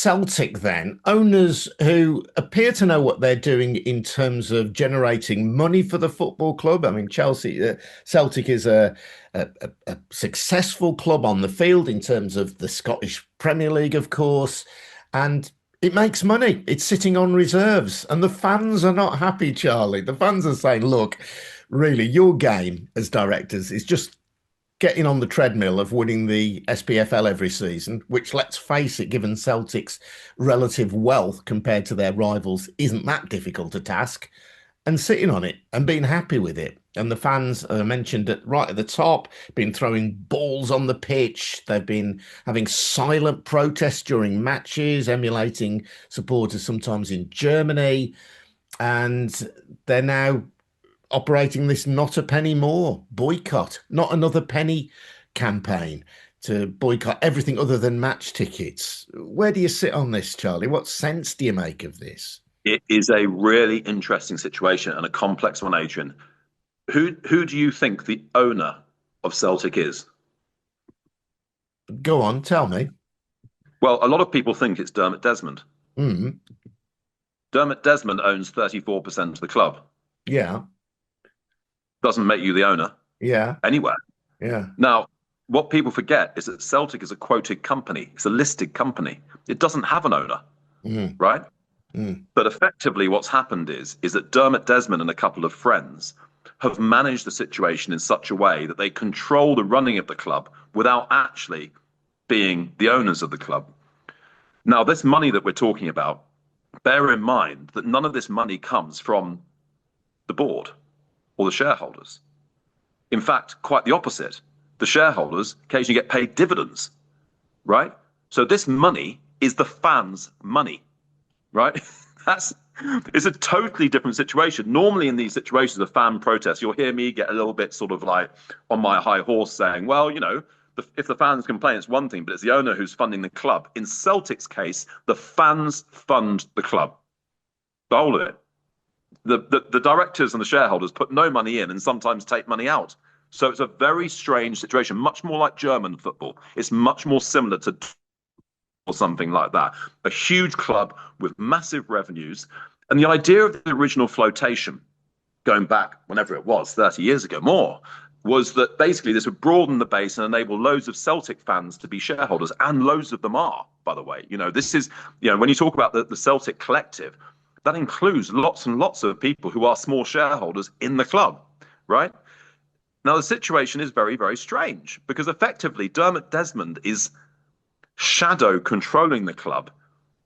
Celtic then, owners who appear to know what they're doing in terms of generating money for the football club. I mean, Celtic is a successful club on the field in terms of the Scottish Premier League, of course, and it makes money. It's sitting on reserves, and the fans are not happy, Charlie. The fans are saying, look, really, your game as directors is just getting on the treadmill of winning the SPFL every season, which, let's face it, given Celtic's relative wealth compared to their rivals, isn't that difficult a task, and sitting on it and being happy with it. And the fans, I mentioned it right at the top, been throwing balls on the pitch. They've been having silent protests during matches, emulating supporters sometimes in Germany. And they're now operating this not a penny more boycott, not another penny campaign to boycott everything other than match tickets. Where do you sit on this, Charlie? What sense do you make of this? It is a really interesting situation and a complex one, Adrian. Who do you think the owner of Celtic is? Go on, tell me. Well, a lot of people think it's Dermot Desmond. Mm, Dermot Desmond owns 34% of the club. yeah, Doesn't make you the owner yeah, anywhere. yeah. Now, what people forget is that Celtic is a quoted company. It's a listed company. It doesn't have an owner, Mm, right? mm, But effectively, what's happened is that Dermot Desmond and a couple of friends have managed the situation in such a way that they control the running of the club without actually being the owners of the club. Now, this money that we're talking about, bear in mind that none of this money comes from the board or the shareholders. In fact, quite the opposite. The shareholders occasionally get paid dividends, right? So this money is the fans' money, right? That's It's a totally different situation. Normally, in these situations of fan protests, you'll hear me get a little bit sort of like on my high horse saying, well, if the fans complain, it's one thing, but it's the owner who's funding the club. In Celtic's case, the fans fund the club, the whole of it. The directors and the shareholders put no money in and sometimes take money out. So it's a very strange situation, much more like German football. It's much more similar to or something like that. A huge club with massive revenues. And the idea of the original flotation, going back whenever it was, 30 years ago, more, was that basically this would broaden the base and enable loads of Celtic fans to be shareholders, and loads of them are, by the way. This is, when you talk about the Celtic collective, that includes lots and lots of people who are small shareholders in the club, right? Now, the situation is very, very strange because effectively Dermot Desmond is shadow controlling the club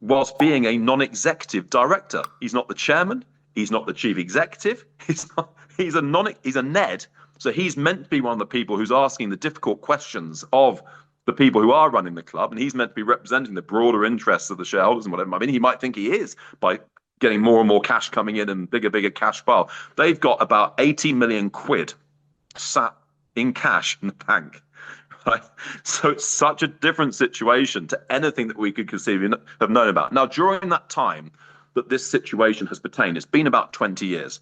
whilst being a non-executive director. He's not the chairman. He's not the chief executive. He's a Ned. So he's meant to be one of the people who's asking the difficult questions of the people who are running the club. And he's meant to be representing the broader interests of the shareholders and whatever. I mean, he might think he is by getting more and more cash coming in and bigger cash pile. They've got about 80 million quid sat in cash in the bank. Right? So it's such a different situation to anything that we could have known about. Now, during that time that this situation has pertained, it's been about 20 years.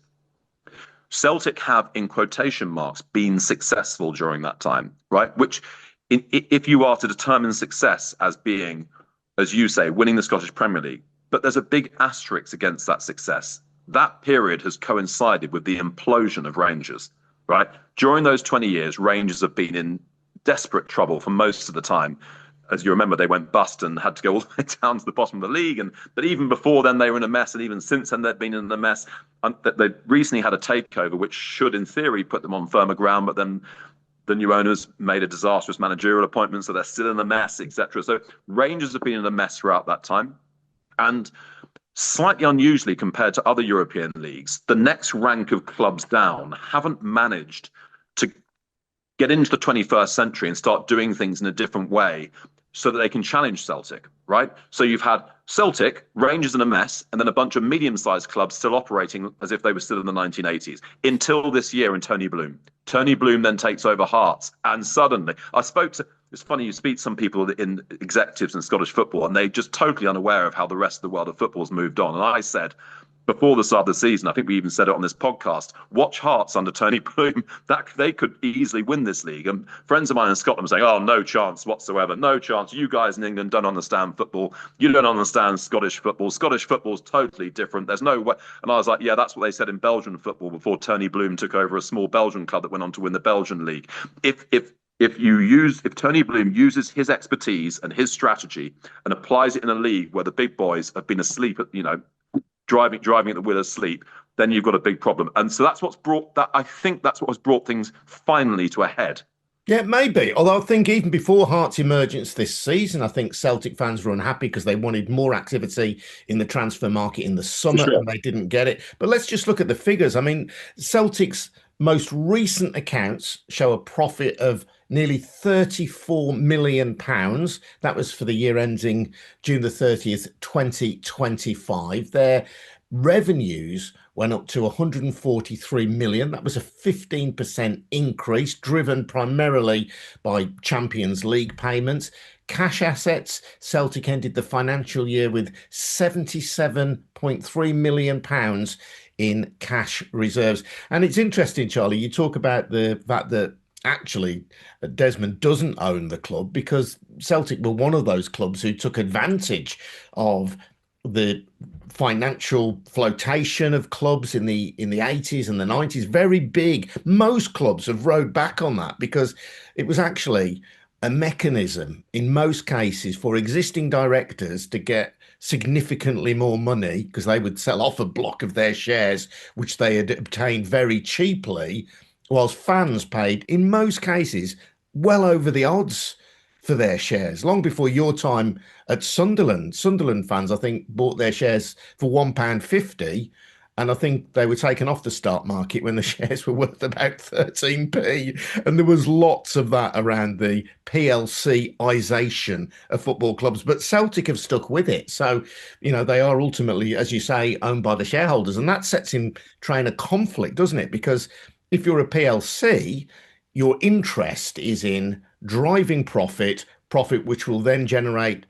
Celtic have, in quotation marks, been successful during that time, right? Which, if you are to determine success as being, as you say, winning the Scottish Premier League, but there's a big asterisk against that success. That period has coincided with the implosion of Rangers, right? During those 20 years, Rangers have been in desperate trouble for most of the time. As you remember, they went bust and had to go all the way down to the bottom of the league. But even before then, they were in a mess. And even since then, they've been in a mess. And they recently had a takeover, which should, in theory, put them on firmer ground. But then the new owners made a disastrous managerial appointment, so they're still in a mess, etc. So Rangers have been in a mess throughout that time. And slightly unusually compared to other European leagues, the next rank of clubs down haven't managed to get into the 21st century and start doing things in a different way so that they can challenge Celtic, right? So you've had Celtic, Rangers in a mess, and then a bunch of medium-sized clubs still operating as if they were still in the 1980s, until this year in Tony Bloom. Tony Bloom then takes over Hearts, and suddenly, it's funny, you speak to some people in executives in Scottish football, and they're just totally unaware of how the rest of the world of football has moved on. And I said, before the start of the season, I think we even said it on this podcast, watch Hearts under Tony Bloom, that they could easily win this league. And friends of mine in Scotland were saying, oh, no chance whatsoever. No chance. You guys in England don't understand football. You don't understand Scottish football. Scottish football's totally different. There's no way. And I was like, yeah, that's what they said in Belgian football before Tony Bloom took over a small Belgian club that went on to win the Belgian league. If Tony Bloom uses his expertise and his strategy and applies it in a league where the big boys have been asleep driving at the wheel asleep, then you've got a big problem. And so that's what's brought that. I think that's what has brought things finally to a head. Yeah, maybe. Although I think even before Hearts' emergence this season, I think Celtic fans were unhappy because they wanted more activity in the transfer market in the summer and they didn't get it. But let's just look at the figures. I mean, Celtic's most recent accounts show a profit of nearly £34 million. That was for the year ending June the 30th, 2025. Their revenues went up to 143 million. That was a 15% increase, driven primarily by Champions League payments. Cash assets, Celtic ended the financial year with £77.3 million in cash reserves. And it's interesting, Charlie, you talk about the fact that actually Desmond doesn't own the club, because Celtic were one of those clubs who took advantage of the financial flotation of clubs in the 80s and the 90s. Very big. Most clubs have rode back on that because it was actually a mechanism in most cases for existing directors to get significantly more money, because they would sell off a block of their shares which they had obtained very cheaply, whilst fans paid in most cases well over the odds for their shares. Long before your time at Sunderland, Sunderland fans, I think, bought their shares for £1.50, and I think they were taken off the stock market when the shares were worth about 13p. And there was lots of that around the PLC-isation of football clubs. But Celtic have stuck with it. So, they are ultimately, as you say, owned by the shareholders. And that sets in train a conflict, doesn't it? Because if you're a PLC, your interest is in driving profit which will then generate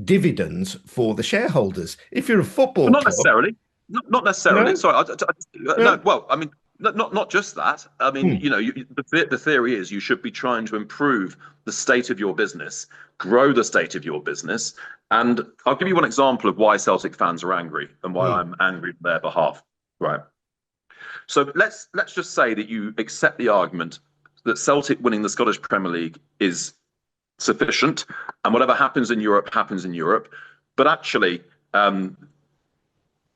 dividends for the shareholders. If you're a football Not club, necessarily. Not necessarily. no, Sorry. no. No. Well, I mean, not just that. I mean, the theory is you should be trying to improve the state of your business, grow the state of your business. And I'll give you one example of why Celtic fans are angry and why I'm angry on their behalf. Right. So let's just say that you accept the argument that Celtic winning the Scottish Premier League is sufficient, and whatever happens in Europe happens in Europe. But actually,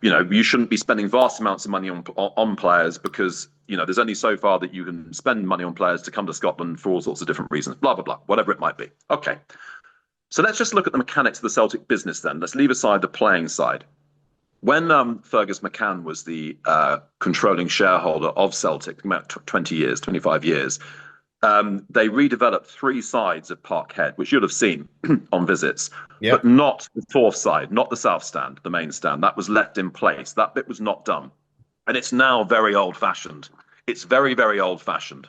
you shouldn't be spending vast amounts of money on players, because there's only so far that you can spend money on players to come to Scotland for all sorts of different reasons. Blah blah blah, whatever it might be. Okay, so let's just look at the mechanics of the Celtic business then. Let's leave aside the playing side. When Fergus McCann was the controlling shareholder of Celtic, about 20 years, 25 years, they redeveloped three sides of Parkhead, which you'll have seen on visits, but not the fourth side, not the south stand, the main stand. That was left in place. That bit was not done. And it's now very old-fashioned. It's very, very old-fashioned.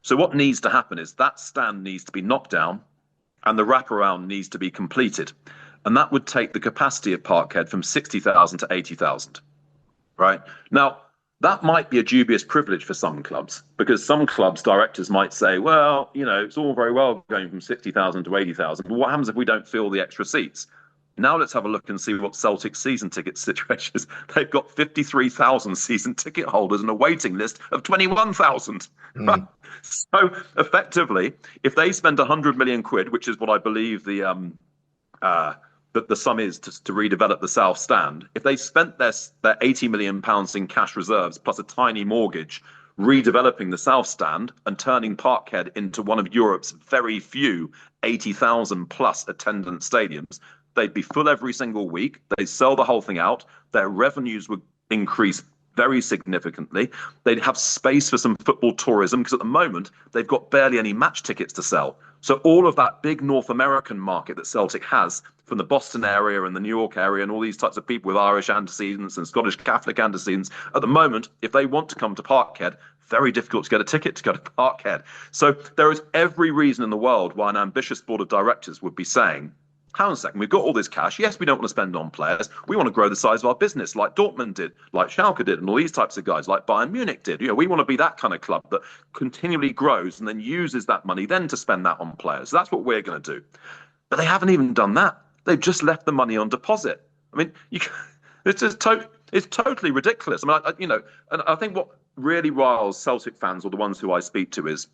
So what needs to happen is that stand needs to be knocked down and the wraparound needs to be completed. And that would take the capacity of Parkhead from 60,000 to 80,000. Right? Now, that might be a dubious privilege for some clubs, because some clubs' directors might say, well, it's all very well going from 60,000 to 80,000, but what happens if we don't fill the extra seats? Now let's have a look and see what Celtic's season ticket situation is. They've got 53,000 season ticket holders and a waiting list of 21,000. So effectively, if they spend 100 million quid, which is what I believe the sum is to redevelop the South Stand, if they spent their £80 million in cash reserves plus a tiny mortgage redeveloping the South Stand and turning Parkhead into one of Europe's very few 80,000 plus attendant stadiums, they'd be full every single week. They'd sell the whole thing out. Their revenues would increase very significantly. They'd have space for some football tourism, because at the moment they've got barely any match tickets to sell. So all of that big North American market that Celtic has, from the Boston area and the New York area and all these types of people with Irish antecedents and Scottish Catholic antecedents, at the moment, if they want to come to Parkhead, very difficult to get a ticket to go to Parkhead. So there is every reason in the world why an ambitious board of directors would be saying, hang on a second, we've got all this cash. Yes, we don't want to spend on players. We want to grow the size of our business like Dortmund did, like Schalke did, and all these types of guys, like Bayern Munich did. We want to be that kind of club that continually grows and then uses that money then to spend that on players. So that's what we're going to do. But they haven't even done that. They've just left the money on deposit. I mean, it's just it's totally ridiculous. I mean, and I think what really riles Celtic fans, or the ones who I speak to, is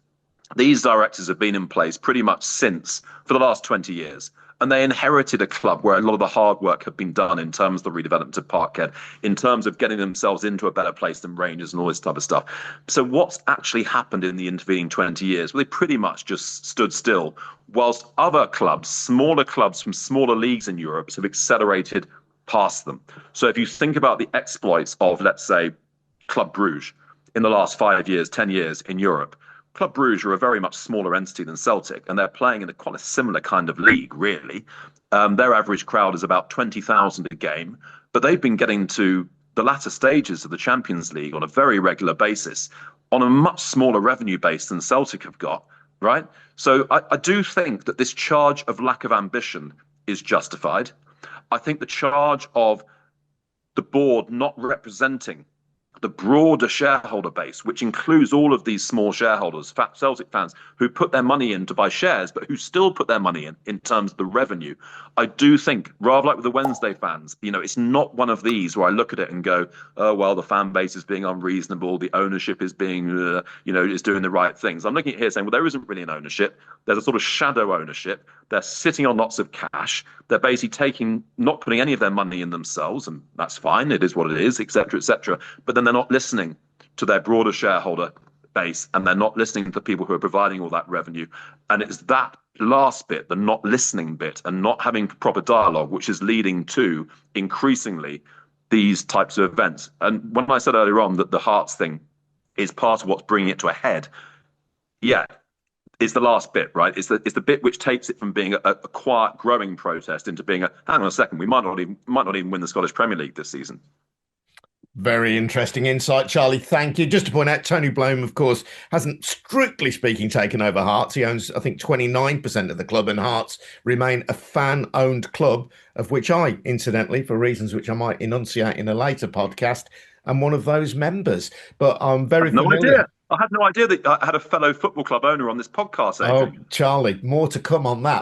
these directors have been in place pretty much for the last 20 years. And they inherited a club where a lot of the hard work had been done in terms of the redevelopment of Parkhead, in terms of getting themselves into a better place than Rangers and all this type of stuff. So what's actually happened in the intervening 20 years? Well, they pretty much just stood still, whilst other clubs, smaller clubs from smaller leagues in Europe, have accelerated past them. So if you think about the exploits of, let's say, Club Brugge in the last 5 years, 10 years in Europe, Club Brugge are a very much smaller entity than Celtic, and they're playing in quite a similar kind of league, really. Their average crowd is about 20,000 a game, but they've been getting to the latter stages of the Champions League on a very regular basis, on a much smaller revenue base than Celtic have got, right? So I do think that this charge of lack of ambition is justified. I think the charge of the board not representing the broader shareholder base, which includes all of these small shareholders, Celtic fans, who put their money in to buy shares, but who still put their money in terms of the revenue. I do think, rather like with the Wednesday fans, it's not one of these where I look at it and go, oh, well, the fan base is being unreasonable, the ownership is being, is doing the right things. I'm looking at here saying, well, there isn't really an ownership. There's a sort of shadow ownership. They're sitting on lots of cash. They're basically not putting any of their money in themselves, and that's fine. It is what it is, et cetera, et cetera. But then they're not listening to their broader shareholder base, and they're not listening to the people who are providing all that revenue. And it's that last bit, the not listening bit, and not having proper dialogue, which is leading to increasingly these types of events. And when I said earlier on that the Hearts thing is part of what's bringing it to a head, yeah, it's the last bit, right? It's the bit which takes it from being a quiet, growing protest into being hang on a second, we might not even win the Scottish Premier League this season. Very interesting insight, Charlie. Thank you. Just to point out, Tony Bloom, of course, hasn't, strictly speaking, taken over Hearts. He owns, I think, 29% of the club, and Hearts remain a fan-owned club, of which I, incidentally, for reasons which I might enunciate in a later podcast, am one of those members. But I'm very familiar. I had no idea that I had a fellow football club owner on this podcast, Adrian. Oh, Charlie, more to come on that.